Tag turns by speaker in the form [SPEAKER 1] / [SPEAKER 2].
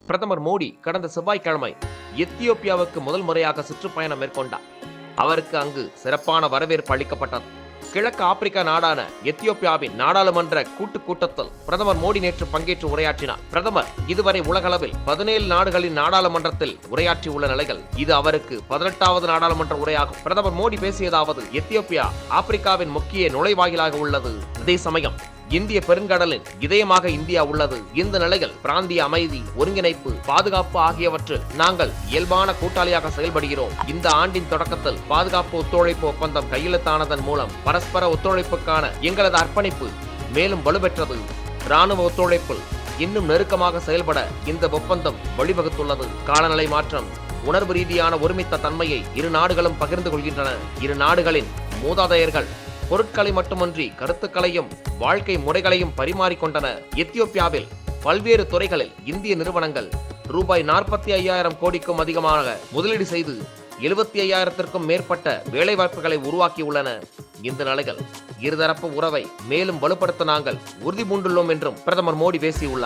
[SPEAKER 1] பிரதமர் மோடி கடந்த செவ்வாய்க்கிழமை எத்தியோப்பியாவுக்கு முதல் முறையாக சுற்றுப்பயணம் மேற்கொண்டார். அவருக்கு அங்கு சிறப்பான வரவேற்பு அளிக்கப்பட்டது. கிழக்கு ஆப்பிரிக்கா நாடான எத்தியோப்பியாவின் நாடாளுமன்ற கூட்டத்தில் பிரதமர் மோடி நேற்று பங்கேற்று உரையாற்றினார். பிரதமர் இதுவரை உலகளவில் 17 நாடுகளின் நாடாளுமன்றத்தில் உரையாற்றியுள்ள நிலையில் இது அவருக்கு 18வது நாடாளுமன்ற உரையாகும். பிரதமர் மோடி பேசியதாவது, எத்தியோப்பியா ஆப்பிரிக்காவின் முக்கிய நுழைவாயிலாக உள்ளது. அதே சமயம் இந்திய பெருங்கடலின் இதயமாக இந்தியா உள்ளது. இந்த நிலையில் பிராந்திய அமைதி, ஒருங்கிணைப்பு, பாதுகாப்பு ஆகியவற்றில் நாங்கள் இயல்பான கூட்டாளியாக செயல்படுகிறோம். இந்த ஆண்டின் தொடக்கத்தில் பாதுகாப்பு ஒத்துழைப்பு ஒப்பந்தம் கையெழுத்தானதன் மூலம் பரஸ்பர ஒத்துழைப்புக்கான எங்களது அர்ப்பணிப்பு மேலும் வலுப்பெற்றது. ராணுவ ஒத்துழைப்பில் இன்னும் நெருக்கமாக செயல்பட இந்த ஒப்பந்தம் வழிவகுத்துள்ளது. காலநிலை மாற்றம், உணர்வு ரீதியான ஒருமித்த தன்மையை இரு நாடுகளும் பகிர்ந்து கொள்கின்றன. இரு நாடுகளின் மூதாதையர்கள் பொருட்களை மட்டுமன்றி கருத்துக்களையும் வாழ்க்கை முறைகளையும் பரிமாறிக்கொண்டனர். எத்தியோப்பியாவில் பல்வேறு துறைகளில் இந்திய நிறுவனங்கள் ரூபாய் 45,000 கோடிக்கும் அதிகமாக முதலீடு செய்து 75,000த்திற்கும் மேற்பட்ட வேலைவாய்ப்புகளை உருவாக்கியுள்ளன. இந்த நிலையில் இருதரப்பு உறவை மேலும் வலுப்படுத்த நாங்கள் உறுதி பூண்டுள்ளோம் என்றும் பிரதமர் மோடி பேசியுள்ளார்.